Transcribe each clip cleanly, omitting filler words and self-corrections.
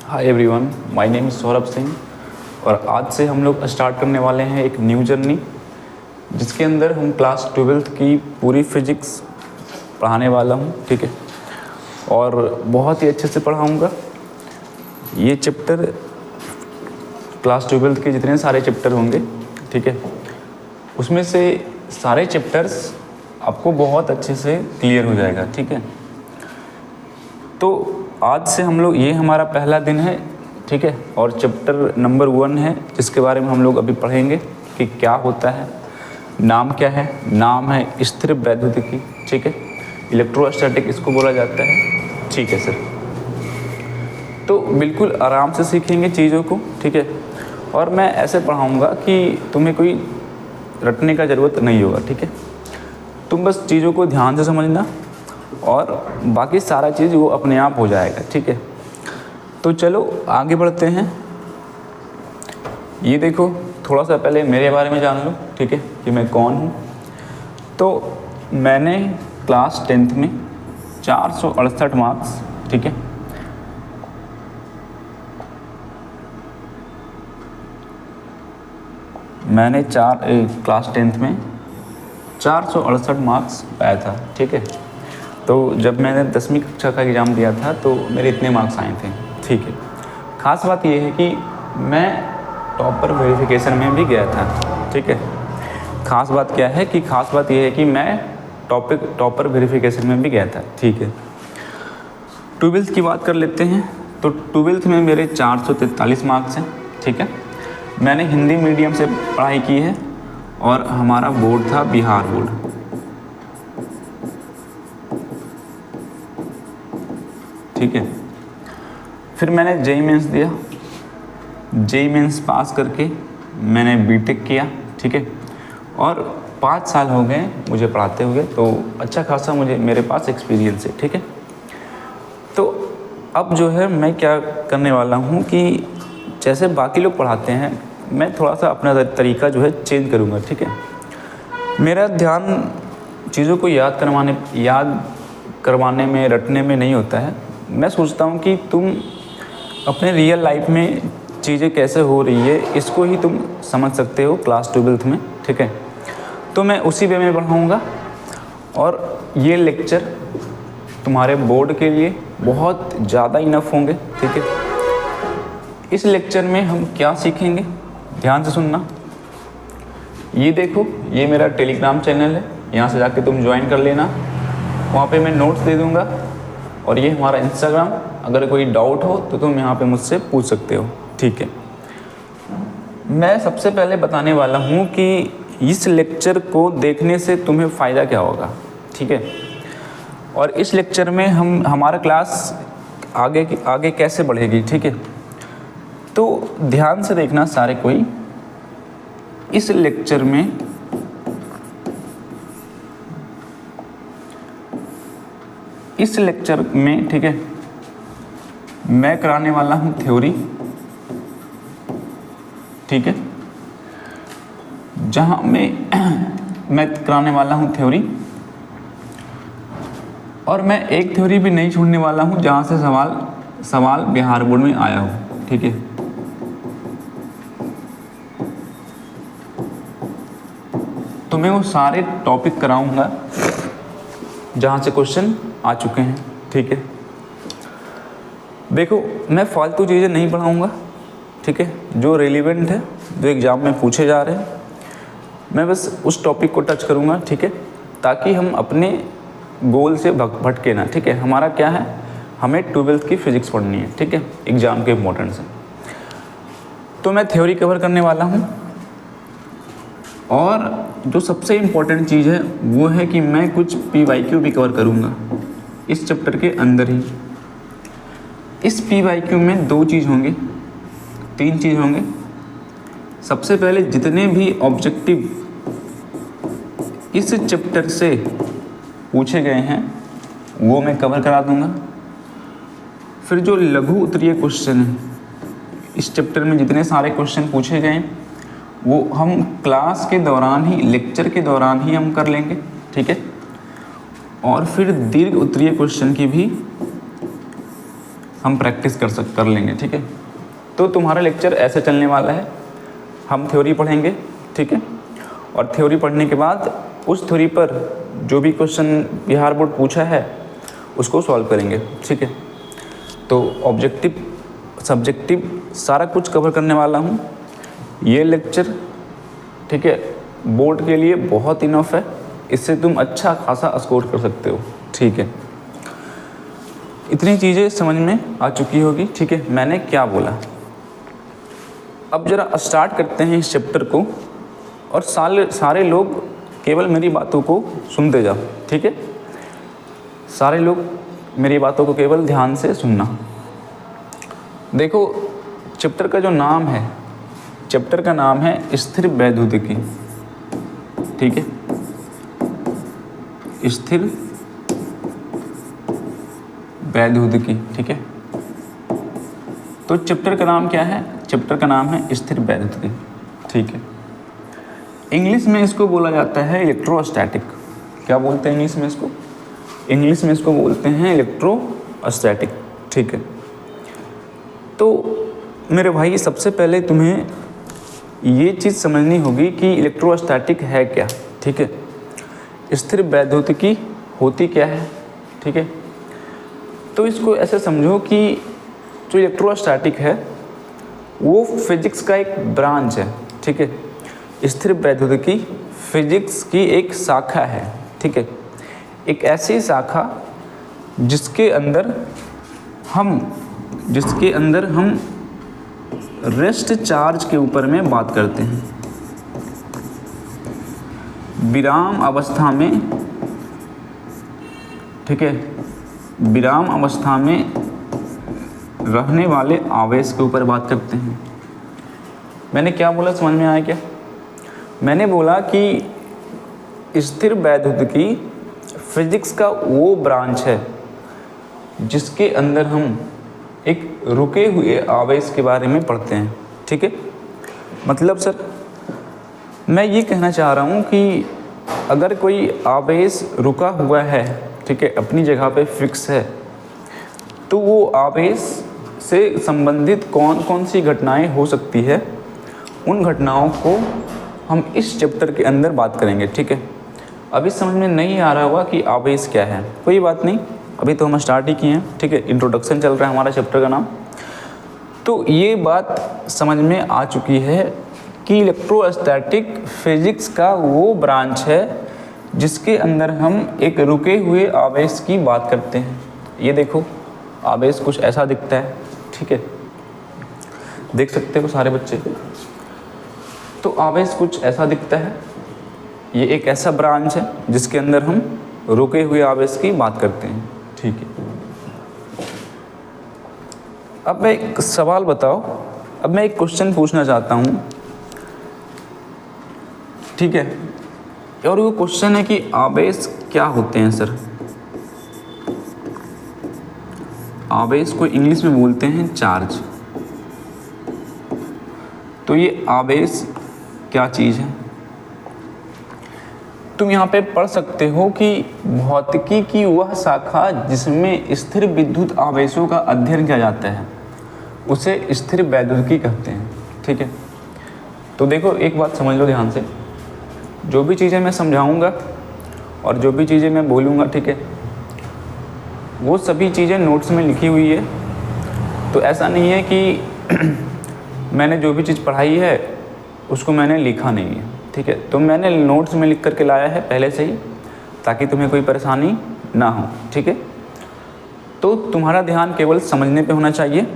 Hi everyone, my name is Saurabh Singh और आज से हम लोग स्टार्ट करने वाले हैं एक न्यू जर्नी जिसके अंदर हम क्लास 12th की पूरी फिजिक्स पढ़ाने वाला हूँ। ठीक है, और बहुत ही अच्छे से पढ़ाऊँगा। ये चैप्टर क्लास 12th के जितने सारे चैप्टर होंगे, ठीक है, उसमें से सारे चैप्टर्स आपको बहुत अच्छे से क्लियर हो जाएगा। ठीक है, तो आज से हम लोग, ये हमारा पहला दिन है। ठीक है, और चैप्टर नंबर 1 है जिसके बारे में हम लोग अभी पढ़ेंगे कि क्या होता है, नाम क्या है। नाम है स्थिर वैद्युतिकी। ठीक है, इलेक्ट्रोस्टैटिक इसको बोला जाता है। ठीक है सर, तो बिल्कुल आराम से सीखेंगे चीज़ों को। ठीक है, और मैं ऐसे पढ़ाऊँगा कि तुम्हें कोई रटने का ज़रूरत नहीं होगा। ठीक है, तुम बस चीज़ों को ध्यान से समझना और बाकी सारा चीज़ वो अपने आप हो जाएगा। ठीक है, तो चलो आगे बढ़ते हैं। ये देखो, थोड़ा सा पहले मेरे बारे में जान लो। ठीक है, कि मैं कौन हूँ। तो मैंने क्लास 10th में 468 मार्क्स, ठीक है, मैंने क्लास 10th में 468 मार्क्स पाया था। ठीक है, तो जब मैंने 10वीं कक्षा का एग्ज़ाम दिया था तो मेरे इतने मार्क्स आए थे। ठीक है, ख़ास बात ये है कि मैं टॉपर वेरिफिकेशन में भी गया था। ठीक है, ख़ास बात क्या है कि ख़ास बात ये है कि मैं टॉपर वेरिफिकेशन में भी गया था। ठीक है, 12th की बात कर लेते हैं। तो 12th में मेरे 443 मार्क्स हैं। ठीक है, मैंने हिंदी मीडियम से पढ़ाई की है और हमारा बोर्ड था बिहार बोर्ड। ठीक है, फिर मैंने जेईई मेंस दिया। जेईई मेंस पास करके मैंने बीटेक किया। ठीक है, और 5 साल हो गए मुझे पढ़ाते हुए, तो अच्छा खासा मेरे पास एक्सपीरियंस है। ठीक है, तो अब जो है मैं क्या करने वाला हूँ कि जैसे बाकी लोग पढ़ाते हैं, मैं थोड़ा सा अपना तरीका जो है चेंज करूँगा। ठीक है, मेरा ध्यान चीज़ों को याद करवाने में, रटने में नहीं होता है। मैं सोचता हूँ कि तुम अपने रियल लाइफ में चीज़ें कैसे हो रही है इसको ही तुम समझ सकते हो क्लास 12th में। ठीक है, तो मैं उसी वे में पढ़ाऊँगा और ये लेक्चर तुम्हारे बोर्ड के लिए बहुत ज़्यादा इनफ होंगे। ठीक है, इस लेक्चर में हम क्या सीखेंगे, ध्यान से सुनना। ये देखो, ये मेरा टेलीग्राम चैनल है, यहाँ से जाके तुम ज्वाइन कर लेना। वहाँ पे मैं नोट्स दे दूँगा। और ये हमारा इंस्टाग्राम, अगर कोई डाउट हो तो तुम यहाँ पे मुझसे पूछ सकते हो। ठीक है, मैं सबसे पहले बताने वाला हूँ कि इस लेक्चर को देखने से तुम्हें फ़ायदा क्या होगा। ठीक है, और इस लेक्चर में हमारा क्लास आगे कैसे बढ़ेगी। ठीक है, तो ध्यान से देखना सारे कोई। इस लेक्चर में ठीक है, मैं कराने वाला हूँ थ्योरी। ठीक है, जहाँ मैं कराने वाला हूँ थ्योरी, और मैं एक थ्योरी भी नहीं छोड़ने वाला हूँ जहाँ से सवाल बिहार बोर्ड में आया हो। ठीक है, तो मैं वो सारे टॉपिक कराऊंगा जहाँ से क्वेश्चन आ चुके हैं। ठीक है, देखो, मैं फालतू चीज़ें नहीं पढ़ाऊंगा। ठीक है, जो रेलिवेंट है, जो एग्ज़ाम में पूछे जा रहे हैं, मैं बस उस टॉपिक को टच करूंगा। ठीक है, ताकि हम अपने गोल से भटके ना। ठीक है, हमारा क्या है, हमें 12th की फिज़िक्स पढ़नी है। ठीक है, एग्ज़ाम के इम्पोर्टेंट से। तो मैं थ्योरी कवर करने वाला हूँ, और जो सबसे इम्पोर्टेंट चीज़ है वो है कि मैं कुछ PYQ भी कवर करूँगा इस चैप्टर के अंदर ही। इस PYQ में 2 चीज़ होंगे, 3 चीज़ होंगे। सबसे पहले जितने भी ऑब्जेक्टिव इस चैप्टर से पूछे गए हैं वो मैं कवर करा दूँगा। फिर जो लघु उत्तरीय क्वेश्चन है, इस चैप्टर में जितने सारे क्वेश्चन पूछे गए वो हम क्लास के दौरान ही, लेक्चर के दौरान ही हम कर लेंगे। ठीक है, और फिर दीर्घ उत्तरीय क्वेश्चन की भी हम प्रैक्टिस कर लेंगे, ठीक है। तो तुम्हारा लेक्चर ऐसे चलने वाला है, हम थ्योरी पढ़ेंगे, ठीक है, और थ्योरी पढ़ने के बाद उस थ्योरी पर जो भी क्वेश्चन बिहार बोर्ड पूछा है उसको सॉल्व करेंगे, ठीक है। तो ऑब्जेक्टिव सब्जेक्टिव सारा कुछ कवर करने वाला हूँ। ये लेक्चर, ठीक है, बोर्ड के लिए बहुत इनफ है, इससे तुम अच्छा खासा स्कोर कर सकते हो, ठीक है। इतनी चीज़ें समझ में आ चुकी होगी, ठीक है, मैंने क्या बोला। अब ज़रा स्टार्ट करते हैं इस चैप्टर को, और सारे लोग केवल मेरी बातों को सुनते जाओ, ठीक है। सारे लोग मेरी बातों को केवल ध्यान से सुनना। देखो, चैप्टर का जो नाम है, चैप्टर का नाम है स्थिर वैद्युतिकी, ठीक है, स्थिर वैद्युतिकी, ठीक है। तो चैप्टर का नाम क्या है? चैप्टर का नाम है स्थिर वैद्युतिकी, ठीक है। इंग्लिश में इसको बोला जाता है इलेक्ट्रोस्टैटिक। क्या बोलते हैं इंग्लिश में इसको? इंग्लिश में इसको बोलते हैं इलेक्ट्रोस्टैटिक, ठीक है। तो मेरे भाई, सबसे पहले तुम्हें ये चीज़ समझनी होगी कि इलेक्ट्रोस्टैटिक है क्या, ठीक है। स्थिर वैद्युतिकी होती क्या है, ठीक है। तो इसको ऐसे समझो कि जो इलेक्ट्रोस्टैटिक है वो फिजिक्स का एक ब्रांच है, ठीक है। स्थिर वैद्युतिकी फिजिक्स की एक शाखा है, ठीक है। एक ऐसी शाखा जिसके अंदर हम रेस्ट चार्ज के ऊपर में बात करते हैं। विराम अवस्था में, ठीक है, विराम अवस्था में रहने वाले आवेश के ऊपर बात करते हैं। मैंने क्या बोला, समझ में आया क्या? मैंने बोला कि स्थिर वैद्युतिकी फिजिक्स का वो ब्रांच है जिसके अंदर हम एक रुके हुए आवेश के बारे में पढ़ते हैं, ठीक है। मतलब सर, मैं ये कहना चाह रहा हूँ कि अगर कोई आवेश रुका हुआ है, ठीक है, अपनी जगह पे फिक्स है, तो वो आवेश से संबंधित कौन कौन सी घटनाएं हो सकती है, उन घटनाओं को हम इस चैप्टर के अंदर बात करेंगे, ठीक है। अभी समझ में नहीं आ रहा होगा कि आवेश क्या है, कोई बात नहीं, अभी तो हम स्टार्ट ही किए हैं, ठीक है। इंट्रोडक्शन चल रहा है हमारा चैप्टर का नाम। तो ये बात समझ में आ चुकी है कि इलेक्ट्रोस्टैटिक फिजिक्स का वो ब्रांच है जिसके अंदर हम एक रुके हुए आवेश की बात करते हैं। ये देखो, आवेश कुछ ऐसा दिखता है, ठीक है, देख सकते हो सारे बच्चे। तो आवेश कुछ ऐसा दिखता है, ये एक ऐसा ब्रांच है जिसके अंदर हम रुके हुए आवेश की बात करते हैं, ठीक है। अब मैं एक सवाल बताओ, अब मैं एक क्वेश्चन पूछना चाहता हूँ, ठीक है, और वो क्वेश्चन है कि आवेश क्या होते हैं सर? आवेश को इंग्लिश में बोलते हैं चार्ज। तो ये आवेश क्या चीज़ है? तुम यहाँ पे पढ़ सकते हो कि भौतिकी की वह शाखा जिसमें स्थिर विद्युत आवेशों का अध्ययन किया जाता है उसे स्थिर वैद्युतिकी कहते हैं, ठीक है। तो देखो, एक बात समझ लो ध्यान से, जो भी चीज़ें मैं समझाऊंगा और जो भी चीज़ें मैं बोलूँगा, ठीक है, वो सभी चीज़ें नोट्स में लिखी हुई है। तो ऐसा नहीं है कि मैंने जो भी चीज़ पढ़ाई है उसको मैंने लिखा नहीं है, ठीक है। तो मैंने नोट्स में लिख करके लाया है पहले से ही, ताकि तुम्हें कोई परेशानी ना हो, ठीक है। तो तुम्हारा ध्यान केवल समझने पे होना चाहिए,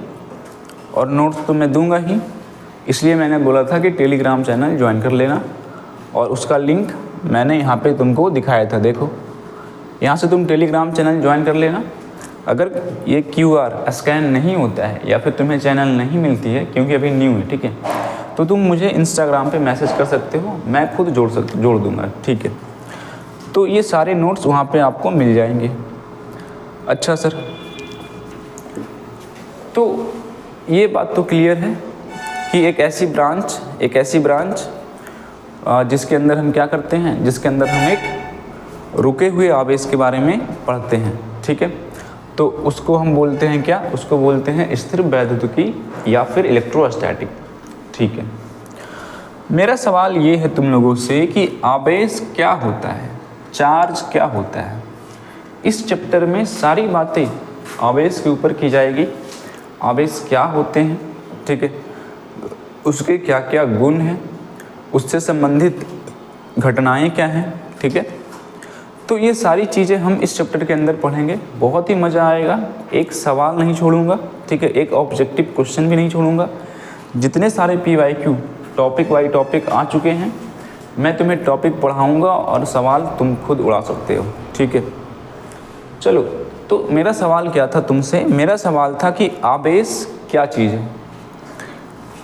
और नोट्स तो मैं दूंगा ही, इसलिए मैंने बोला था कि टेलीग्राम चैनल ज्वाइन कर लेना, और उसका लिंक मैंने यहाँ पे तुमको दिखाया था। देखो, यहाँ से तुम टेलीग्राम चैनल ज्वाइन कर लेना। अगर ये QR स्कैन नहीं होता है या फिर तुम्हें चैनल नहीं मिलती है, क्योंकि अभी न्यू है, ठीक है, तो तुम मुझे इंस्टाग्राम पे मैसेज कर सकते हो, मैं खुद जोड़ दूँगा, ठीक है। तो ये सारे नोट्स वहाँ पे आपको मिल जाएंगे। अच्छा सर, तो ये बात तो क्लियर है कि एक ऐसी ब्रांच जिसके अंदर हम क्या करते हैं, जिसके अंदर हम एक रुके हुए आवेश के बारे में पढ़ते हैं, ठीक है। तो उसको हम बोलते हैं क्या, उसको बोलते हैं स्थिर वैद्युतिकी या फिर इलेक्ट्रोस्टैटिक। ठीक है, मेरा सवाल ये है तुम लोगों से कि आवेश क्या होता है, चार्ज क्या होता है। इस चैप्टर में सारी बातें आवेश के ऊपर की जाएगी। आवेश क्या होते हैं, ठीक है, उसके क्या क्या गुण हैं, उससे संबंधित घटनाएं क्या हैं, ठीक है। तो ये सारी चीज़ें हम इस चैप्टर के अंदर पढ़ेंगे, बहुत ही मज़ा आएगा। एक सवाल नहीं छोड़ूंगा, ठीक है, एक ऑब्जेक्टिव क्वेश्चन भी नहीं छोड़ूंगा। जितने सारे PYQ टॉपिक वाई टॉपिक आ चुके हैं, मैं तुम्हें टॉपिक पढ़ाऊंगा और सवाल तुम खुद उड़ा सकते हो, ठीक है। चलो, तो मेरा सवाल क्या था तुमसे, मेरा सवाल था कि आवेश क्या चीज़ है।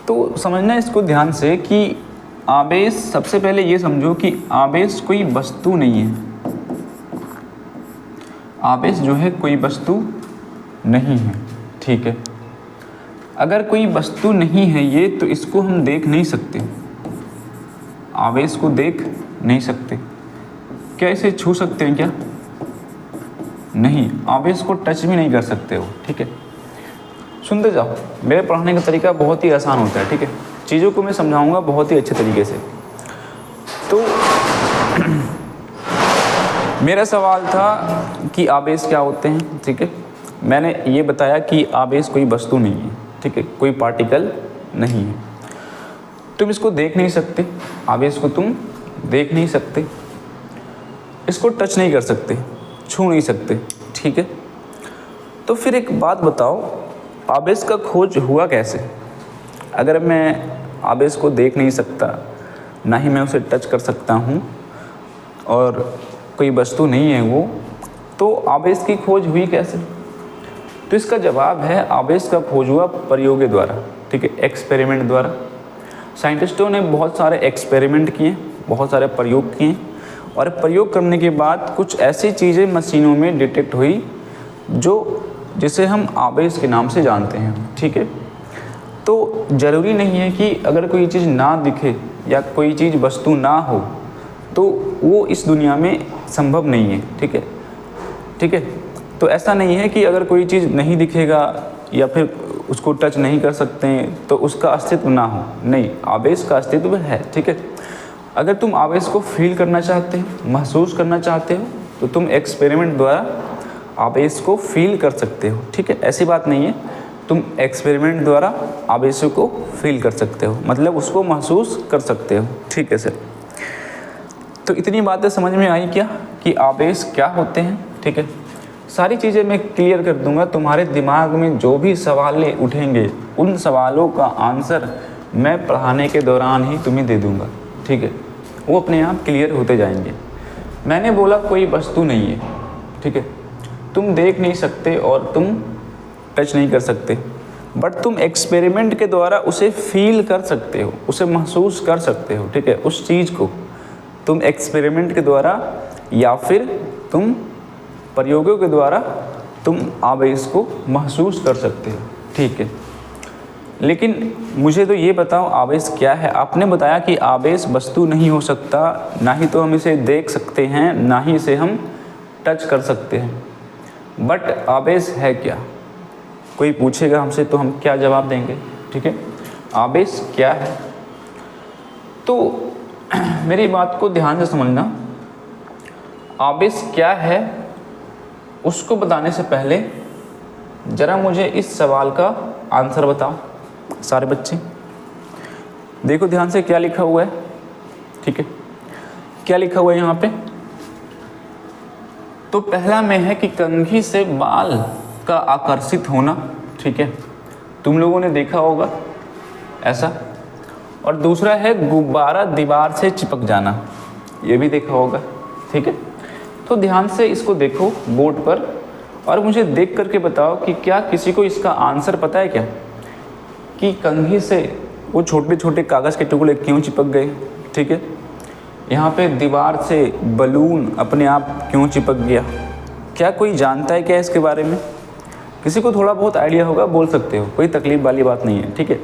तो समझना इसको ध्यान से कि आवेश, सबसे पहले ये समझो कि आवेश कोई वस्तु नहीं है। आवेश जो है कोई वस्तु नहीं है, ठीक है। अगर कोई वस्तु नहीं है ये, तो इसको हम देख नहीं सकते, आवेश को देख नहीं सकते। क्या इसे छू सकते हैं क्या? नहीं, आवेश को टच भी नहीं कर सकते हो, ठीक है। सुनते जाओ, मेरे पढ़ाने का तरीका बहुत ही आसान होता है, ठीक है। चीज़ों को मैं समझाऊंगा बहुत ही अच्छे तरीके से। तो मेरा सवाल था कि आवेश क्या होते हैं, ठीक है। मैंने ये बताया कि आवेश कोई वस्तु नहीं है, ठीक है, कोई पार्टिकल नहीं है। तुम इसको देख नहीं सकते, आवेश को तुम देख नहीं सकते, इसको टच नहीं कर सकते, छू नहीं सकते, ठीक है। तो फिर एक बात बताओ, आवेश का खोज हुआ कैसे? अगर मैं आवेश को देख नहीं सकता, ना ही मैं उसे टच कर सकता हूँ और कोई वस्तु नहीं है वो, तो आवेश की खोज हुई कैसे? तो इसका जवाब है, आवेश का खोज हुआ प्रयोगों द्वारा, ठीक है, एक्सपेरिमेंट द्वारा। साइंटिस्टों ने बहुत सारे एक्सपेरिमेंट किए, बहुत सारे प्रयोग किए, और प्रयोग करने के बाद कुछ ऐसी चीज़ें मशीनों में डिटेक्ट हुई जिसे हम आवेश के नाम से जानते हैं, ठीक है। तो ज़रूरी नहीं है कि अगर कोई चीज़ ना दिखे या कोई चीज़ वस्तु ना हो तो वो इस दुनिया में संभव नहीं है, ठीक है, ठीक है। तो ऐसा नहीं है कि अगर कोई चीज़ नहीं दिखेगा या फिर उसको टच नहीं कर सकते हैं तो उसका अस्तित्व ना हो, नहीं, आवेश का अस्तित्व है, ठीक है। अगर तुम आवेश को फील करना चाहते हो, महसूस करना चाहते हो, तो तुम एक्सपेरिमेंट द्वारा आवेश को फील कर सकते हो, ठीक है। ऐसी बात नहीं है, तुम एक्सपेरिमेंट द्वारा आवेश को फील कर सकते हो, मतलब उसको महसूस कर सकते हो, ठीक है सर। तो इतनी बातें समझ में आई क्या कि आवेश क्या होते हैं, ठीक है। सारी चीज़ें मैं क्लियर कर दूंगा, तुम्हारे दिमाग में जो भी सवाल उठेंगे उन सवालों का आंसर मैं पढ़ाने के दौरान ही तुम्हें दे दूंगा, ठीक है। वो अपने आप क्लियर होते जाएंगे। मैंने बोला कोई वस्तु नहीं है, ठीक है, तुम देख नहीं सकते और तुम टच नहीं कर सकते, बट तुम एक्सपेरिमेंट के द्वारा उसे फील कर सकते हो, उसे महसूस कर सकते हो, ठीक है। उस चीज़ को तुम एक्सपेरिमेंट के द्वारा या फिर तुम प्रयोगों के द्वारा तुम आवेश को महसूस कर सकते हो, ठीक है। लेकिन मुझे तो ये बताओ, आवेश क्या है? आपने बताया कि आवेश वस्तु नहीं हो सकता, ना ही तो हम इसे देख सकते हैं, ना ही इसे हम टच कर सकते हैं, बट आवेश है क्या? कोई पूछेगा हमसे तो हम क्या जवाब देंगे, ठीक है। आवेश क्या है? तो मेरी बात को ध्यान से समझना, आवेश क्या है उसको बताने से पहले ज़रा मुझे इस सवाल का आंसर बताओ। सारे बच्चे देखो ध्यान से, क्या लिखा हुआ है, ठीक है, क्या लिखा हुआ है यहाँ पे। तो पहला में है कि कंघी से बाल का आकर्षित होना, ठीक है, तुम लोगों ने देखा होगा ऐसा। और दूसरा है गुब्बारा दीवार से चिपक जाना, ये भी देखा होगा, ठीक है। तो ध्यान से इसको देखो बोर्ड पर और मुझे देख करके बताओ कि क्या किसी को इसका आंसर पता है क्या, कि कंघी से वो छोटे छोटे कागज़ के टुकड़े क्यों चिपक गए, ठीक है। यहाँ पे दीवार से बलून अपने आप क्यों चिपक गया, क्या कोई जानता है क्या इसके बारे में? किसी को थोड़ा बहुत आइडिया होगा, बोल सकते हो, कोई तकलीफ वाली बात नहीं है, ठीक है।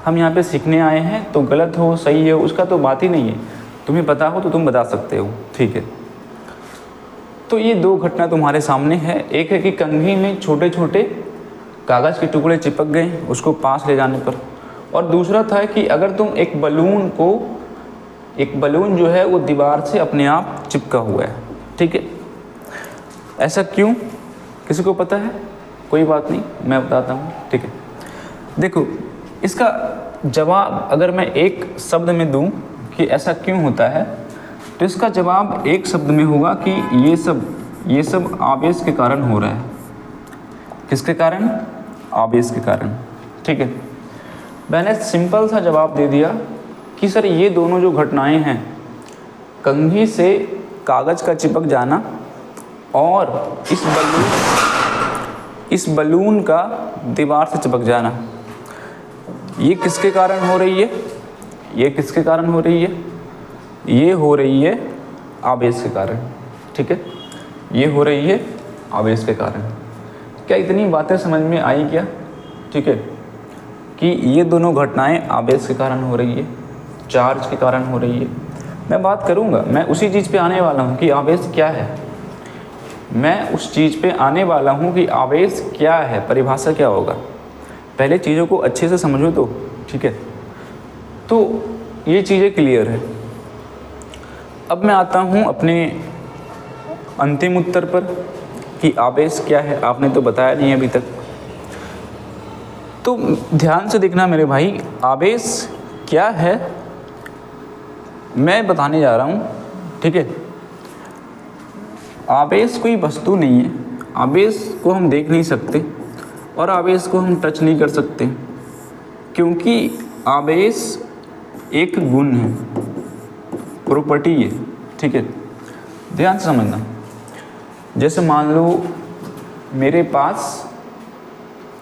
हम यहाँ पे सीखने आए हैं, तो गलत हो सही हो उसका तो बात ही नहीं है, तुम्हें पता हो तो तुम बता सकते हो, ठीक है। तो ये दो घटना तुम्हारे सामने है। एक है कि कंघी में छोटे छोटे कागज़ के टुकड़े चिपक गए उसको पास ले जाने पर, और दूसरा था कि अगर तुम एक बलून जो है वो दीवार से अपने आप चिपका हुआ है, ठीक है। ऐसा क्यों, किसी को पता है? कोई बात नहीं, मैं बताता हूँ, ठीक है। देखो, इसका जवाब अगर मैं एक शब्द में दूँ कि ऐसा क्यों होता है, तो इसका जवाब एक शब्द में होगा कि ये सब आवेश के कारण हो रहा है। किसके कारण? आवेश के कारण, ठीक है। मैंने सिंपल सा जवाब दे दिया कि सर ये दोनों जो घटनाएं हैं, कंघी से कागज़ का चिपक जाना और इस बलून का दीवार से चिपक जाना, ये किसके कारण हो रही है? ये किसके कारण हो रही है? ये हो रही है आवेश के कारण, ठीक है। ये हो रही है आवेश के कारण। क्या इतनी बातें समझ में आई क्या? ठीक है, कि ये दोनों घटनाएं आवेश के कारण हो रही है, चार्ज के कारण हो रही है। मैं बात करूँगा, मैं उसी चीज़ पे आने वाला हूँ कि आवेश क्या है। मैं उस चीज़ पे आने वाला हूँ कि आवेश क्या है, परिभाषा क्या होगा। पहले चीज़ों को अच्छे से समझो तो, ठीक है। तो ये चीज़ें क्लियर है। अब मैं आता हूँ अपने अंतिम उत्तर पर कि आवेश क्या है। आपने तो बताया नहीं अभी तक, तो ध्यान से देखना मेरे भाई, आवेश क्या है मैं बताने जा रहा हूँ, ठीक है। आवेश कोई वस्तु नहीं है, आवेश को हम देख नहीं सकते और आवेश को हम टच नहीं कर सकते, क्योंकि आवेश एक गुण है, प्रॉपर्टी है, ठीक है। ध्यान से समझना। जैसे मान लो मेरे पास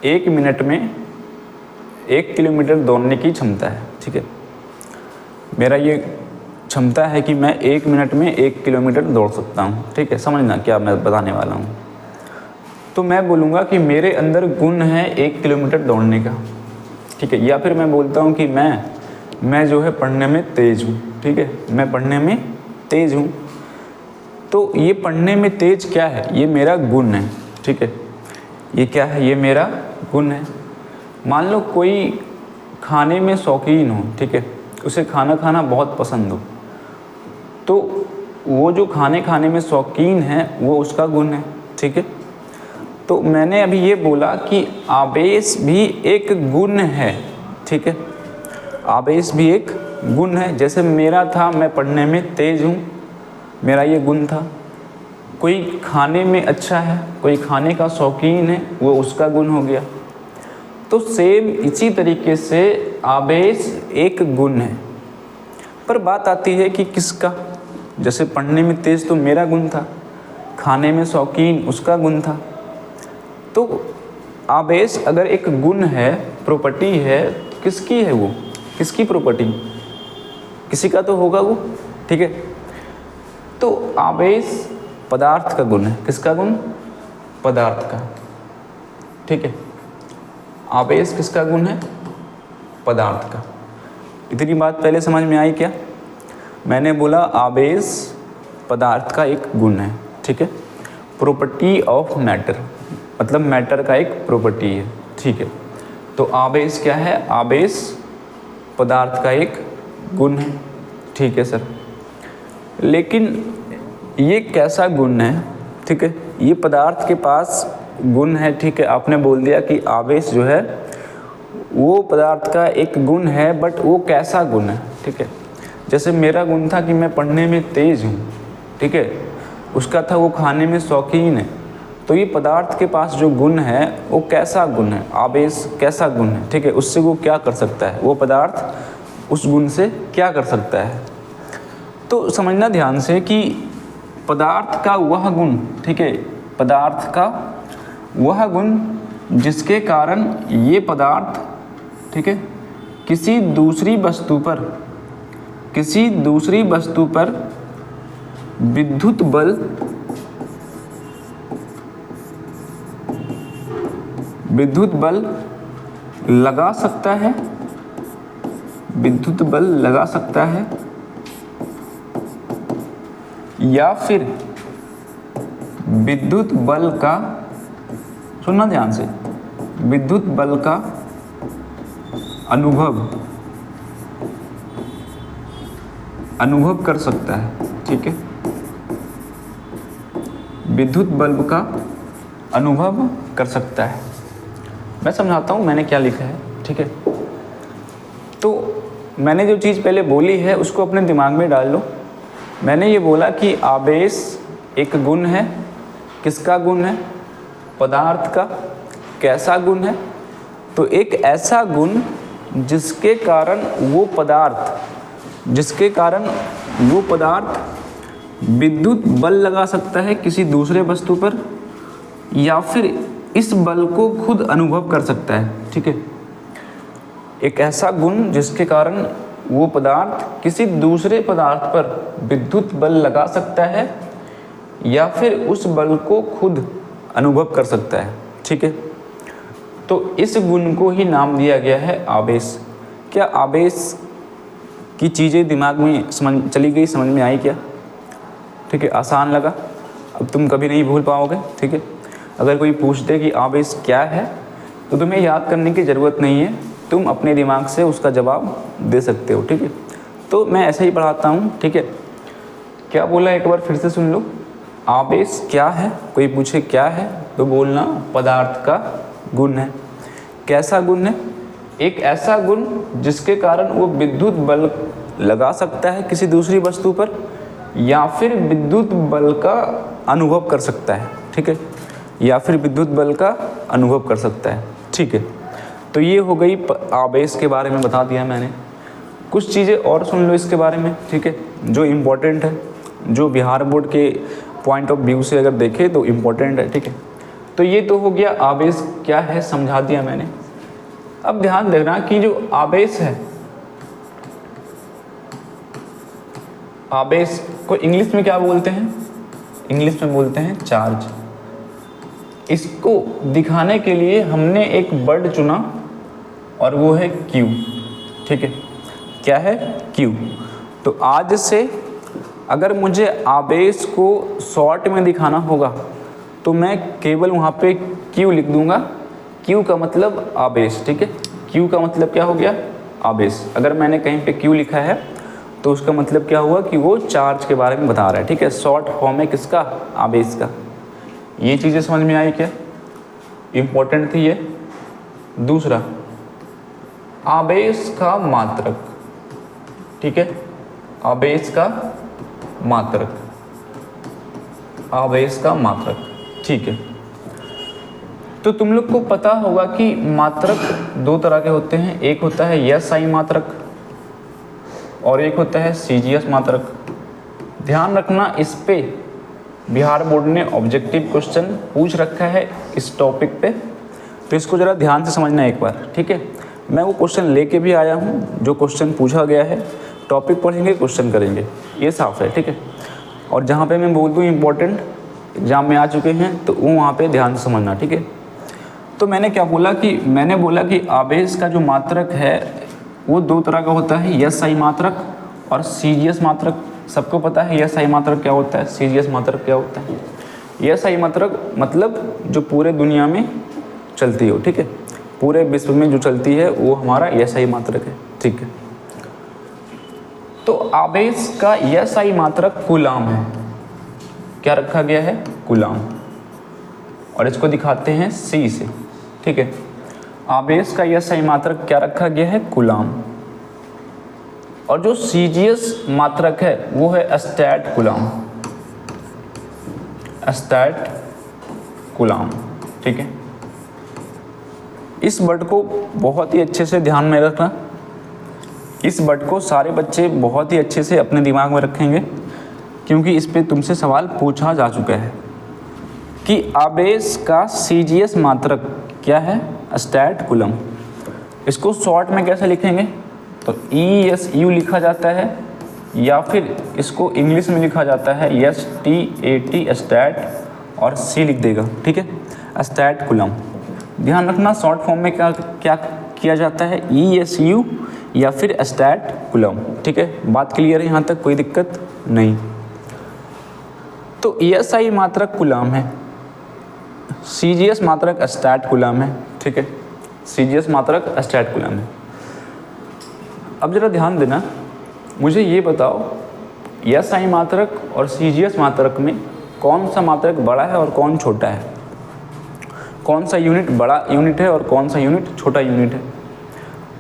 1 मिनट में 1 किलोमीटर दौड़ने की क्षमता है, ठीक है। मेरा ये क्षमता है कि मैं 1 मिनट में 1 किलोमीटर दौड़ सकता हूँ, ठीक है। समझना क्या मैं बताने वाला हूँ। तो मैं बोलूँगा कि मेरे अंदर गुण है 1 किलोमीटर दौड़ने का, ठीक है। या फिर मैं बोलता हूँ कि मैं जो है पढ़ने में तेज़ हूँ, ठीक है। मैं पढ़ने में तेज़ हूँ। तो ये पढ़ने में तेज़ क्या है? ये मेरा गुण है, ठीक है। ये क्या है? ये मेरा गुण है। मान लो कोई खाने में शौकीन हो, ठीक है, उसे खाना खाना बहुत पसंद हो, तो वो जो खाने में शौकीन है वो उसका गुण है, ठीक है। तो मैंने अभी ये बोला कि आवेश भी एक गुण है, ठीक है। आवेश भी एक गुण है। जैसे मेरा था, मैं पढ़ने में तेज़ हूँ, मेरा ये गुण था। कोई खाने में अच्छा है, कोई खाने का शौकीन है, वो उसका गुण हो गया। तो सेम इसी तरीके से आवेश एक गुण है। पर बात आती है कि किसका? जैसे पढ़ने में तेज़ तो मेरा गुण था, खाने में शौकीन उसका गुण था। तो आवेश अगर एक गुण है, प्रॉपर्टी है, तो किसकी है वो? किसकी प्रॉपर्टी? किसी का तो होगा वो, ठीक है। तो आवेश पदार्थ का गुण है। किसका गुण? पदार्थ का, ठीक है। आवेश किसका गुण है? पदार्थ का। इतनी बात पहले समझ में आई क्या? मैंने बोला आवेश पदार्थ का एक गुण है, ठीक है। प्रॉपर्टी ऑफ मैटर, मतलब मैटर का एक प्रॉपर्टी है, ठीक है। तो आवेश क्या है? आवेश पदार्थ का एक गुण है, ठीक है सर। लेकिन ये कैसा गुण है? ठीक है, ये पदार्थ के पास गुण है, ठीक है। आपने बोल दिया कि आवेश जो है वो पदार्थ का एक गुण है, बट वो कैसा गुण है? ठीक है, जैसे मेरा गुण था कि मैं पढ़ने में तेज़ हूँ, ठीक है, उसका था वो खाने में शौकीन है। तो ये पदार्थ के पास जो गुण है वो कैसा गुण है? आवेश कैसा गुण है? ठीक है, उससे वो क्या कर सकता है? वो पदार्थ उस गुण से क्या कर सकता है? तो समझना ध्यान से कि पदार्थ का वह गुण, ठीक है, पदार्थ का वह गुण जिसके कारण ये पदार्थ, ठीक है, किसी दूसरी वस्तु पर विद्युत बल लगा सकता है, विद्युत बल लगा सकता है, या फिर विद्युत बल का, सुनना ध्यान से, विद्युत बल का अनुभव कर सकता है। ठीक है, विद्युत बल्ब का अनुभव कर सकता है। मैं समझाता हूँ मैंने क्या लिखा है। ठीक है, तो मैंने जो चीज़ पहले बोली है उसको अपने दिमाग में डाल लो। मैंने ये बोला कि आवेश एक गुण है। किसका गुण है? पदार्थ का। कैसा गुण है? तो एक ऐसा गुण जिसके कारण वो पदार्थ विद्युत बल लगा सकता है किसी दूसरे वस्तु पर, या फिर इस बल को खुद अनुभव कर सकता है। ठीक है, एक ऐसा गुण जिसके कारण वो पदार्थ किसी दूसरे पदार्थ पर विद्युत बल लगा सकता है या फिर उस बल को खुद अनुभव कर सकता है। ठीक है, तो इस गुण को ही नाम दिया गया है आवेश। क्या आवेश की चीज़ें दिमाग में चली गई, समझ में आई क्या? ठीक है, आसान लगा, अब तुम कभी नहीं भूल पाओगे। ठीक है, अगर कोई पूछते कि आवेश क्या है तो तुम्हें याद करने की ज़रूरत नहीं है, तुम अपने दिमाग से उसका जवाब दे सकते हो। ठीक है, तो मैं ऐसे ही पढ़ाता हूँ। ठीक है, क्या बोला एक बार फिर से सुन लो। आवेश क्या है? कोई पूछे क्या है तो बोलना पदार्थ का गुण है। कैसा गुण है? एक ऐसा गुण जिसके कारण वो विद्युत बल लगा सकता है किसी दूसरी वस्तु पर या फिर विद्युत बल का अनुभव कर सकता है। ठीक है, या फिर विद्युत बल का अनुभव कर सकता है। ठीक है, तो ये हो गई आवेश के बारे में बता दिया मैंने। कुछ चीज़ें और सुन लो इसके बारे में। ठीक है, जो इम्पोर्टेंट है, जो बिहार बोर्ड के पॉइंट ऑफ व्यू से अगर देखें तो इम्पोर्टेंट है। ठीक है, तो ये तो हो गया आवेश क्या है, समझा दिया मैंने। अब ध्यान देना कि जो आवेश है, आवेश को इंग्लिश में क्या बोलते हैं? इंग्लिश में बोलते हैं चार्ज। इसको दिखाने के लिए हमने एक वर्ड चुना और वो है क्यू। ठीक है, क्या है? क्यू। तो आज से अगर मुझे आवेश को शॉर्ट में दिखाना होगा तो मैं केवल वहाँ पे क्यू लिख दूंगा। क्यू का मतलब आवेश। ठीक है, क्यू का मतलब क्या हो गया? आवेश। अगर मैंने कहीं पे क्यू लिखा है तो उसका मतलब क्या हुआ कि वो चार्ज के बारे में बता रहा है। ठीक है, शॉर्ट फॉर्म है किसका? आवेश का। ये चीज़ें समझ में आई क्या? इम्पोर्टेंट थी ये। दूसरा, आवेश का मात्रक। ठीक है, आवेश का मात्रक, आवेश का मात्रक। ठीक है, तो तुम लोग को पता होगा कि मात्रक दो तरह के होते हैं। एक होता है एसआई मात्रक और एक होता है सीजीएस मात्रक। ध्यान रखना, इस पे बिहार बोर्ड ने ऑब्जेक्टिव क्वेश्चन पूछ रखा है इस टॉपिक पे, तो इसको ज़रा ध्यान से समझना एक बार। ठीक है, मैं वो क्वेश्चन लेके भी आया हूँ जो क्वेश्चन पूछा गया है। टॉपिक पढ़ेंगे, क्वेश्चन करेंगे, ये साफ है। ठीक है, और जहाँ पे मैं बोल दूँ इम्पोर्टेंट एग्जाम में आ चुके हैं तो वो वहाँ पे ध्यान से समझना। ठीक है, तो मैंने क्या बोला कि मैंने बोला कि आवेश का जो मात्रक है वो दो तरह का होता है, एसआई मात्रक और सीजीएस मात्रक। सबको पता है एसआई मात्रक क्या होता है, सीजीएस मात्रक क्या होता है। एसआई मात्रक मतलब जो पूरे दुनिया में चलती हो। ठीक है, पूरे विश्व में जो चलती है वो हमारा एसआई मात्रक है। ठीक है, तो आवेश का एसआई मात्रक कूलाम है। क्या रखा गया है? कूलाम। और इसको दिखाते हैं सी से। ठीक है, आवेश का एसआई मात्रक क्या रखा गया है? कूलाम। और जो सीजीएस मात्रक है वो है स्टैट कूलाम, स्टैट कूलाम। ठीक है, इस वर्ड को बहुत ही अच्छे से ध्यान में रखना। इस वर्ड को सारे बच्चे बहुत ही अच्छे से अपने दिमाग में रखेंगे क्योंकि इस पे तुमसे सवाल पूछा जा चुका है कि आवेश का सीजीएस मात्रक क्या है? Stat coulomb. इसको शॉर्ट में कैसे लिखेंगे? तो ESU लिखा जाता है या फिर इसको इंग्लिश में लिखा जाता है STAT स्टैट और C लिख देगा। ठीक है, स्टैट कूलम। ध्यान रखना शॉर्ट फॉर्म में क्या क्या किया जाता है? ESU या फिर स्टैट कूलम। ठीक है, बात क्लियर है यहाँ तक? कोई दिक्कत नहीं। तो तो ESI मात्रक कूलम है, CGS मात्रक स्टैट कूलम है, ठीक है, CGS मात्रक स्टैट कूलम है। अब जरा ध्यान देना, मुझे ये बताओ ESI मात्रक और CGS मात्रक में कौन सा मात्रक बड़ा है और कौन छोटा है, कौन सा यूनिट बड़ा यूनिट है और कौन सा यूनिट छोटा यूनिट है।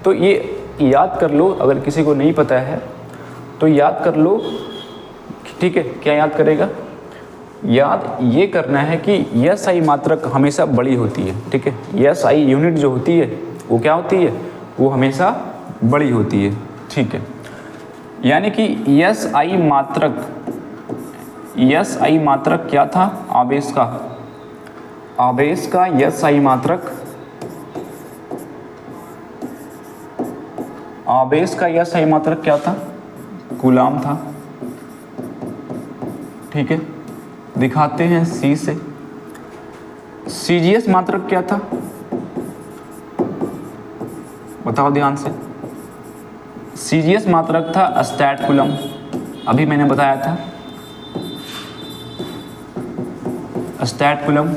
तो ये याद कर लो, अगर किसी को नहीं पता है तो याद कर लो, ठीक है। क्या याद करेगा? याद ये करना है कि ESI मात्रक हमेशा बड़ी होती है, ठीक है। ESI यूनिट जो होती है वो क्या होती है? वो हमेशा बड़ी होती है, ठीक है। यानी कि ESI मात्रक क्या था? आवेश का ESI मात्रक, आवेश का ESI मात्रक क्या था? कूलम था, ठीक है। दिखाते हैं C से। CGS मात्रक क्या था? बताओ ध्यान से। CGS मात्रक था स्टैट कूलम, अभी मैंने बताया था स्टैट कूलम।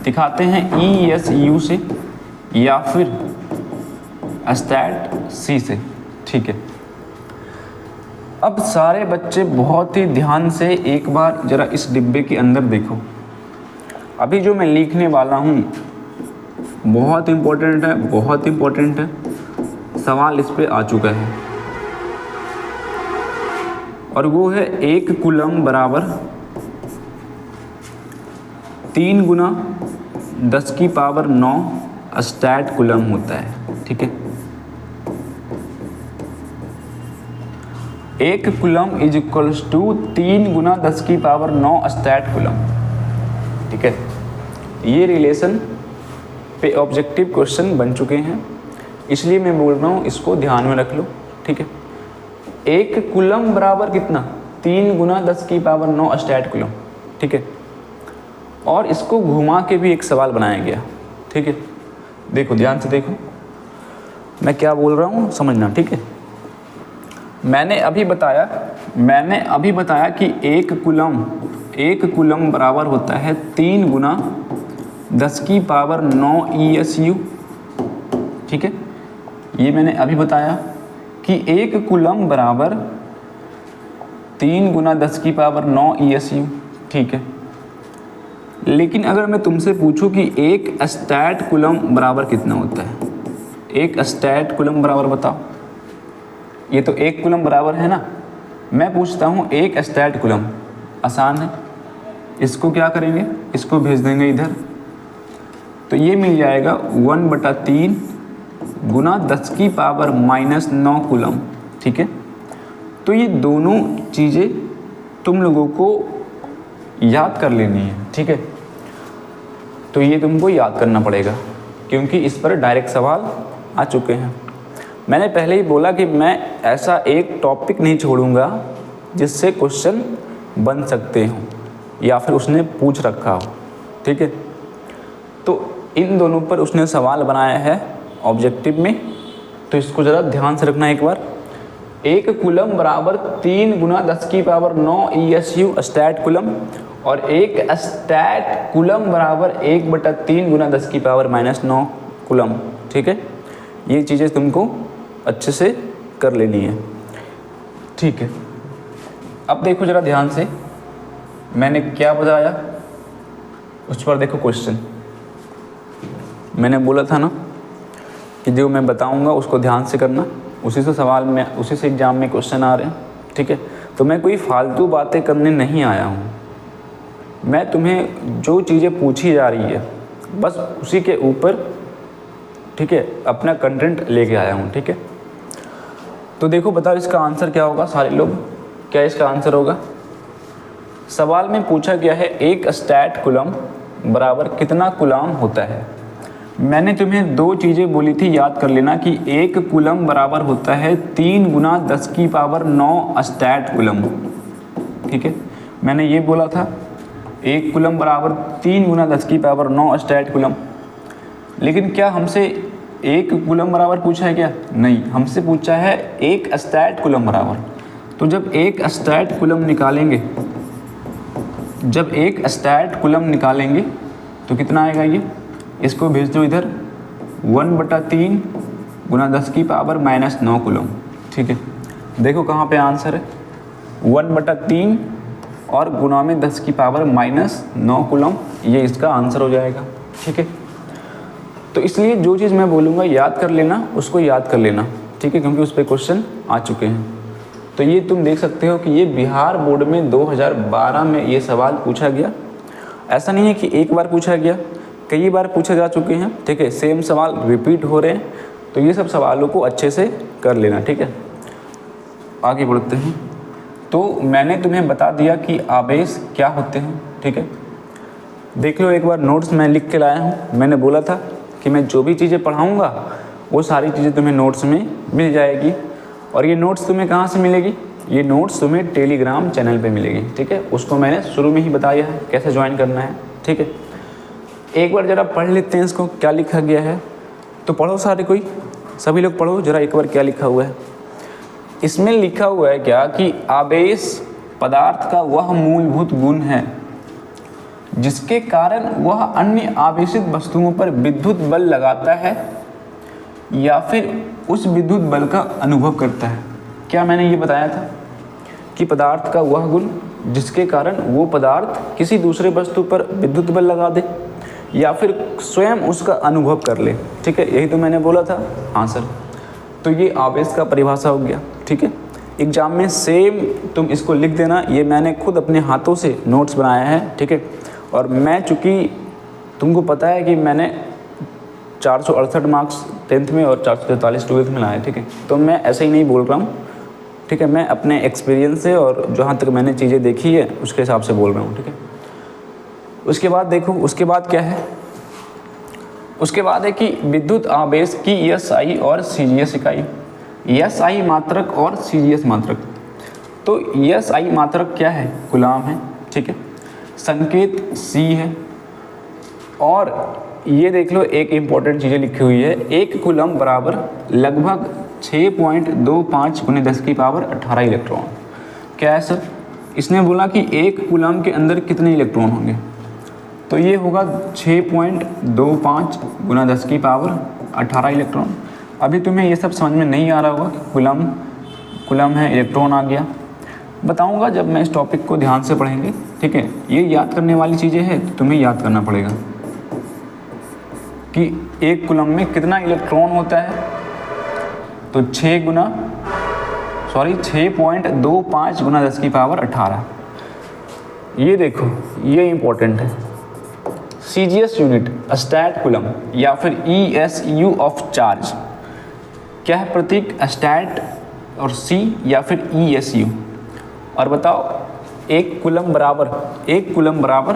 दिखाते हैं ESU से या फिर स्टैट C से, ठीक है। अब सारे बच्चे बहुत ही ध्यान से एक बार जरा इस डिब्बे के अंदर देखो। अभी जो मैं लिखने वाला हूँ बहुत इम्पोर्टेंट है, बहुत इम्पोर्टेंट है। सवाल इस पे आ चुका है और वो है 1 कूलम बराबर 3 गुना 10⁹ स्टैट कूलम होता है, ठीक है। 1 कूलम इज इक्वल्स टू 3 गुना 10⁹ स्टैट कूलम, ठीक है। ये रिलेशन पे ऑब्जेक्टिव क्वेश्चन बन चुके हैं, इसलिए मैं बोल रहा हूँ इसको ध्यान में रख लो, ठीक है। 1 कूलम बराबर कितना? 3 गुना 10⁹ स्टैट कूलम, ठीक है। और इसको घुमा के भी एक सवाल बनाया गया, ठीक है। देखो ध्यान से देखो, मैं क्या बोल रहा हूँ समझना, ठीक है। मैंने अभी बताया कि 1 कूलम बराबर होता है 3 गुना 10⁹ ESU, ठीक है। ये मैंने अभी बताया कि 1 कूलम बराबर 3 गुना 10⁹ ESU, ठीक है। लेकिन अगर मैं तुमसे पूछूं कि 1 स्टैट कूलम बराबर कितना होता है, 1 स्टैट कूलम बराबर बताओ। ये तो 1 कूलम बराबर है ना। मैं पूछता हूँ 1 स्टैट कूलम, आसान है। इसको क्या करेंगे? इसको भेज देंगे इधर, तो ये मिल जाएगा 1/3 गुना 10⁻⁻9 कूलम, ठीक है। तो ये दोनों चीज़ें तुम लोगों को याद कर लेनी है, ठीक है। तो ये तुमको याद करना पड़ेगा क्योंकि इस पर डायरेक्ट सवाल आ चुके हैं। मैंने पहले ही बोला कि मैं ऐसा एक टॉपिक नहीं छोड़ूंगा जिससे क्वेश्चन बन सकते हों या फिर उसने पूछ रखा हो, ठीक है। तो इन दोनों पर उसने सवाल बनाया है ऑब्जेक्टिव में, तो इसको ज़रा ध्यान से रखना एक बार। 1 कूलम बराबर 3 गुना 10⁹ ESU स्टैट कूलम और 1 स्टैट कूलम बराबर 1/3 गुना 10⁻⁻9 कूलम, ठीक है। ये चीज़ें तुमको अच्छे से कर लेनी है, ठीक है। अब देखो ज़रा ध्यान से, मैंने क्या बताया उस पर देखो क्वेश्चन। मैंने बोला था ना कि जो मैं बताऊंगा उसको ध्यान से करना, उसी से सवाल में, उसी से एग्ज़ाम में क्वेश्चन आ रहे हैं, ठीक है। तो मैं कोई फालतू बातें करने नहीं आया हूँ, मैं तुम्हें जो चीज़ें पूछी जा रही है बस उसी के ऊपर, ठीक है, अपना कंटेंट लेके आया हूँ, ठीक है। तो देखो बताओ इसका आंसर क्या होगा सारे लोग, क्या इसका आंसर होगा? सवाल में पूछा गया है 1 स्टैट कूलम बराबर कितना कूलम होता है। मैंने तुम्हें 2 चीज़ें बोली थी, याद कर लेना कि 1 कूलम बराबर होता है 3 गुना 10⁹ स्टैट कूलम, ठीक है। मैंने ये बोला था 1 कूलम बराबर 3 गुना 10⁹ स्टैट कूलम। लेकिन क्या हमसे 1 कूलम बराबर पूछा है क्या? नहीं, हमसे पूछा है 1 स्टैट कूलम बराबर। तो जब 1 स्टैट कूलम निकालेंगे जब एक स्टैट कूलम निकालेंगे तो कितना आएगा ये, इसको भेज दो इधर 1/3 गुना 10 की पावर -9 कूलम। ठीक है, देखो कहाँ पे आंसर है, 1/3 और गुना में 10 की पावर -9 कूलम, ये इसका आंसर हो जाएगा। ठीक है, तो इसलिए जो चीज़ मैं बोलूँगा याद कर लेना, उसको याद कर लेना। ठीक है, क्योंकि उस पर क्वेश्चन आ चुके हैं। तो ये तुम देख सकते हो कि ये बिहार बोर्ड में 2012 में ये सवाल पूछा गया। ऐसा नहीं है कि एक बार पूछा गया, कई बार पूछे जा चुके हैं। ठीक है, सेम सवाल रिपीट हो रहे हैं, तो ये सब सवालों को अच्छे से कर लेना। ठीक है, आगे बढ़ते हैं। तो मैंने तुम्हें बता दिया कि आवेश क्या होते हैं। ठीक है, देख लो एक बार, नोट्स मैं लिख के लाया हूँ। मैंने बोला था कि मैं जो भी चीज़ें पढ़ाऊँगा वो सारी चीज़ें तुम्हें नोट्स में मिल जाएगी। और ये नोट्स तुम्हें कहाँ से मिलेगी, ये नोट्स तुम्हें टेलीग्राम चैनल पे मिलेगी। ठीक है, उसको मैंने शुरू में ही बताया है कैसे ज्वाइन करना है। ठीक है, एक बार ज़रा पढ़ लेते हैं इसको, क्या लिखा गया है। तो पढ़ो सारे, कोई सभी लोग पढ़ो ज़रा एक बार क्या लिखा हुआ है। इसमें लिखा हुआ है क्या कि आवेश पदार्थ का वह मूलभूत गुण है जिसके कारण वह अन्य आवेशित वस्तुओं पर विद्युत बल लगाता है या फिर उस विद्युत बल का अनुभव करता है। क्या मैंने ये बताया था कि पदार्थ का वह गुण जिसके कारण वो पदार्थ किसी दूसरे वस्तु पर विद्युत बल लगा दे या फिर स्वयं उसका अनुभव कर ले। ठीक है, यही तो मैंने बोला था। हाँ सर, तो ये आवेश का परिभाषा हो गया। ठीक है, एग्जाम में सेम तुम इसको लिख देना। ये मैंने खुद अपने हाथों से नोट्स बनाया है। ठीक है, और मैं चूँकि तुमको पता है कि मैंने 468 मार्क्स 10th में और 443 12th में लाए। ठीक है, तो मैं ऐसे ही नहीं बोल रहा हूँ। ठीक है, मैं अपने एक्सपीरियंस से और जहाँ तक मैंने चीज़ें देखी है उसके हिसाब से बोल रहा हूँ। ठीक है, उसके बाद देखो, उसके बाद क्या है, उसके बाद है कि विद्युत आवेश की SI और CGS इकाई। SI मात्रक और CGS मात्रक। तो SI मात्रक क्या है, कूलम है। ठीक है, संकेत C है। और ये देख लो, एक इम्पॉर्टेंट चीज़ें लिखी हुई है, एक कूलम बराबर लगभग 6.25 गुने 10 की पावर 18 इलेक्ट्रॉन। क्या है सर, इसने बोला कि एक कूलम के अंदर कितने इलेक्ट्रॉन होंगे, तो ये होगा 6.25 गुना 10 की पावर 18 इलेक्ट्रॉन। अभी तुम्हें ये सब समझ में नहीं आ रहा होगा कि कूलम है, इलेक्ट्रॉन आ गया। बताऊंगा जब मैं इस टॉपिक को ध्यान से पढ़ेंगे। ठीक है, ये याद करने वाली चीज़ें हैं, तो तुम्हें याद करना पड़ेगा कि एक कूलम में कितना इलेक्ट्रॉन होता है। तो 6.25 गुना 10 की पावर 18। ये देखो, ये इम्पोर्टेंट है। CGS यूनिट स्टैट कूलम या फिर ESU ऑफ चार्ज। क्या है प्रतीक, स्टैट और C या फिर ESU। और बताओ, एक कूलम बराबर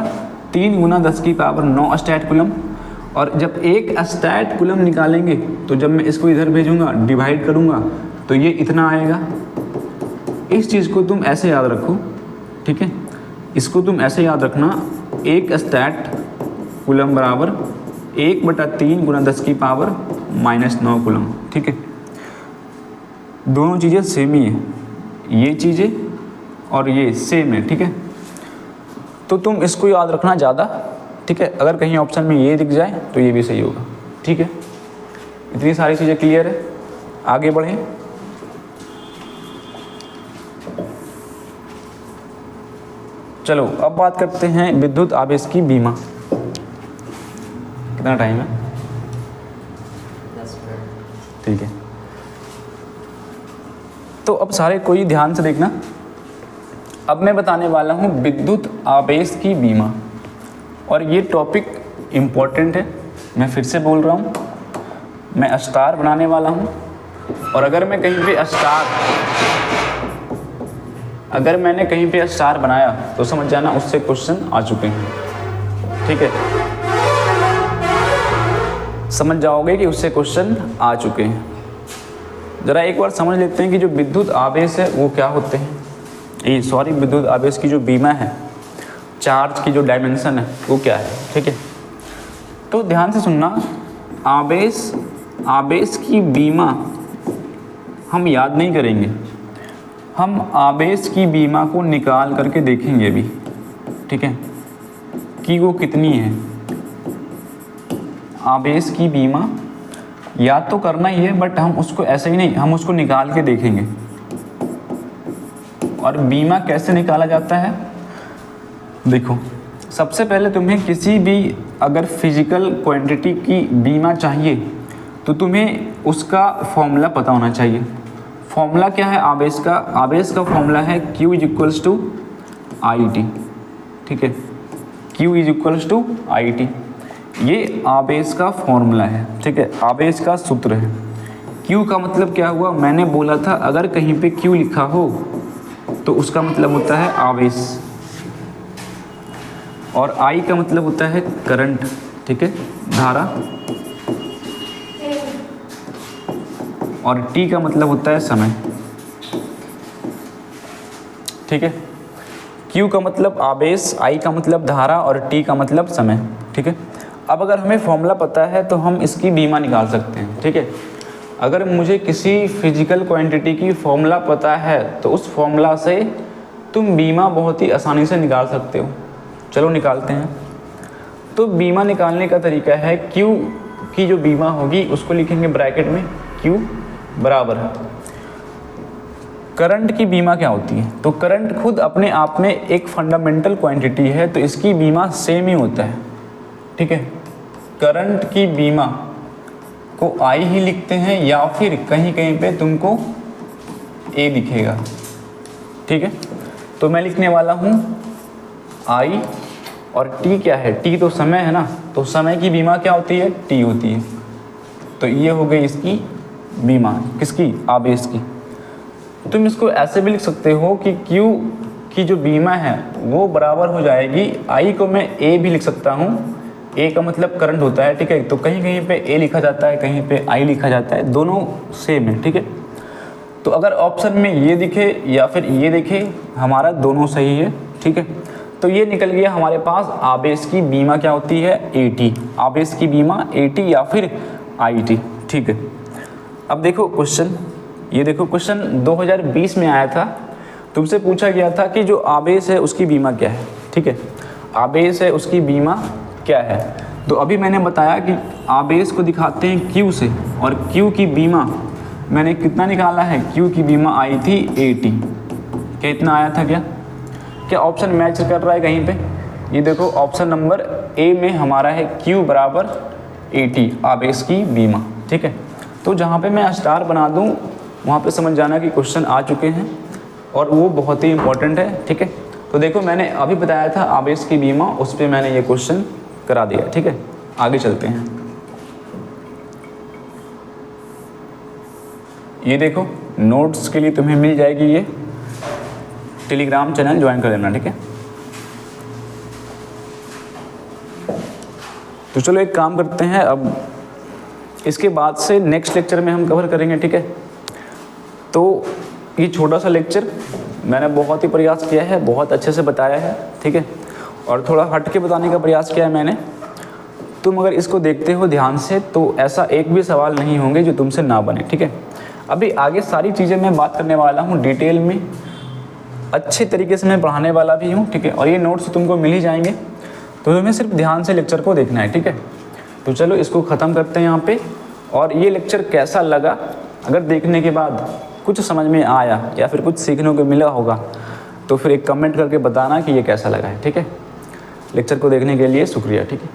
3 गुना 10 की पावर 9 स्टैट कूलम। और जब एक स्टैट कूलम निकालेंगे तो जब मैं इसको इधर भेजूंगा, डिवाइड करूंगा, तो ये इतना आएगा। इस चीज़ को तुम ऐसे याद रखो। ठीक है, इसको तुम ऐसे याद रखना, एक स्टैट कूलम बराबर 1/3 गुना 10 की पावर -9 कूलम। ठीक है, दोनों चीज़ें सेम ही है, ये चीज़ें और ये सेम है। ठीक है, तो तुम इसको याद रखना ज़्यादा। ठीक है, अगर कहीं ऑप्शन में ये दिख जाए तो ये भी सही होगा। ठीक है, इतनी सारी चीज़ें क्लियर है, आगे बढ़ें। चलो अब बात करते हैं विद्युत आवेश की बीमा। कितना टाइम है, 10 मिनट। ठीक है, तो अब सारे कोई ध्यान से देखना। अब मैं बताने वाला हूँ विद्युत आवेश की बीमा, और ये टॉपिक इम्पोर्टेंट है। मैं फिर से बोल रहा हूँ, मैं स्टार बनाने वाला हूँ। और अगर मैंने कहीं पे स्टार बनाया तो समझ जाना उससे क्वेश्चन आ चुके हैं। ठीक है, समझ जाओगे कि उससे क्वेश्चन आ चुके हैं। ज़रा एक बार समझ लेते हैं कि जो विद्युत आवेश है वो क्या होते हैं। विद्युत आवेश की जो बीमा है, चार्ज की जो डायमेंशन है वो क्या है। ठीक है, तो ध्यान से सुनना। आवेश की बीमा हम याद नहीं करेंगे, हम आवेश की बीमा को निकाल करके देखेंगे अभी। ठीक है, कि वो कितनी है। आवेश की बीमा याद तो करना ही है, बट हम उसको ऐसे ही नहीं, हम उसको निकाल के देखेंगे। और बीमा कैसे निकाला जाता है, देखो सबसे पहले तुम्हें किसी भी अगर फिजिकल क्वांटिटी की बीमा चाहिए तो तुम्हें उसका फॉर्मूला पता होना चाहिए। फॉर्मूला क्या है आवेश का? आवेश का फॉर्मूला है Q = I/T, ठीक है, Q = I/T, ये आवेश का फॉर्मूला है, ठीक है, आवेश का सूत्र है। Q का मतलब क्या हुआ, मैंने बोला था अगर कहीं पे Q लिखा हो तो उसका मतलब होता है आवेश, और I का मतलब होता है करंट, ठीक है, धारा, और T का मतलब होता है समय, ठीक है। Q का मतलब आवेश, I का मतलब धारा और T का मतलब समय, ठीक है। अब अगर हमें फॉर्मूला पता है तो हम इसकी बीमा निकाल सकते हैं, ठीक है। अगर मुझे किसी फिजिकल क्वांटिटी की फॉर्मूला पता है तो उस फॉर्मूला से तुम बीमा बहुत ही आसानी से निकाल सकते हो। चलो निकालते हैं। तो बीमा निकालने का तरीका है, Q की जो बीमा होगी उसको लिखेंगे ब्रैकेट में Q बराबर है। करंट की बीमा क्या होती है, तो करंट खुद अपने आप में एक फंडामेंटल क्वांटिटी है, तो इसकी बीमा सेम ही होता है, ठीक है। करंट की बीमा को I ही लिखते हैं या फिर कहीं कहीं पे तुमको A दिखेगा, ठीक है। तो मैं लिखने वाला हूँ I, और T क्या है, T तो समय है ना, तो समय की बीमा क्या होती है, T होती है। तो ये हो गई इसकी बीमा, किसकी, आवेश की। तुम इसको ऐसे भी लिख सकते हो कि Q की जो बीमा है वो बराबर हो जाएगी, I को मैं A भी लिख सकता हूँ, A का मतलब करंट होता है, ठीक है। तो कहीं कहीं पे A लिखा जाता है, कहीं पे I लिखा जाता है, दोनों सेम है, ठीक है। तो अगर ऑप्शन में ये दिखे या फिर ये दिखे, हमारा दोनों सही है, ठीक है। तो ये निकल गया हमारे पास आवेश की बीमा क्या होती है, AT, आवेश की बीमा AT या फिर IT, ठीक है। अब देखो क्वेश्चन, ये देखो क्वेश्चन 2020 में आया था, तुमसे पूछा गया था कि जो आवेश है उसकी बीमा क्या है, ठीक है, आवेश है उसकी बीमा क्या है। तो अभी मैंने बताया कि आवेश को दिखाते हैं Q से, और Q की बीमा मैंने कितना निकाला है, Q की बीमा आई थी AT, कितना आया था, क्या ऑप्शन मैच कर रहा है कहीं पे, ये देखो ऑप्शन नंबर A में हमारा है Q बराबर AT, आवेश की बीमा, ठीक है। तो जहाँ पे मैं स्टार बना दूँ वहाँ पे समझ जाना कि क्वेश्चन आ चुके हैं और वो बहुत ही इंपॉर्टेंट है, ठीक है। तो देखो मैंने अभी बताया था आवेश की बीमा, उस पर मैंने ये क्वेश्चन करा दिया, ठीक है। आगे चलते हैं। ये देखो नोट्स के लिए तुम्हें मिल जाएगी, ये टेलीग्राम चैनल ज्वाइन कर लेना, ठीक है। तो चलो एक काम करते हैं, अब इसके बाद से नेक्स्ट लेक्चर में हम कवर करेंगे, ठीक है। तो ये छोटा सा लेक्चर मैंने बहुत ही प्रयास किया है, बहुत अच्छे से बताया है, ठीक है, और थोड़ा हट के बताने का प्रयास किया है मैंने। तुम अगर इसको देखते हो ध्यान से तो ऐसा एक भी सवाल नहीं होंगे जो तुमसे ना बने, ठीक है। अभी आगे सारी चीज़ें मैं बात करने वाला हूँ डिटेल में, अच्छे तरीके से मैं पढ़ाने वाला भी हूँ, ठीक है। और ये नोट्स तुमको मिल ही जाएंगे, तो तुम्हें सिर्फ ध्यान से लेक्चर को देखना है, ठीक है। तो चलो इसको ख़त्म करते हैं यहाँ पे। और ये लेक्चर कैसा लगा, अगर देखने के बाद कुछ समझ में आया या फिर कुछ सीखने को मिला होगा तो फिर एक कमेंट करके बताना कि ये कैसा लगा है, ठीक है। लेक्चर को देखने के लिए शुक्रिया, ठीक है।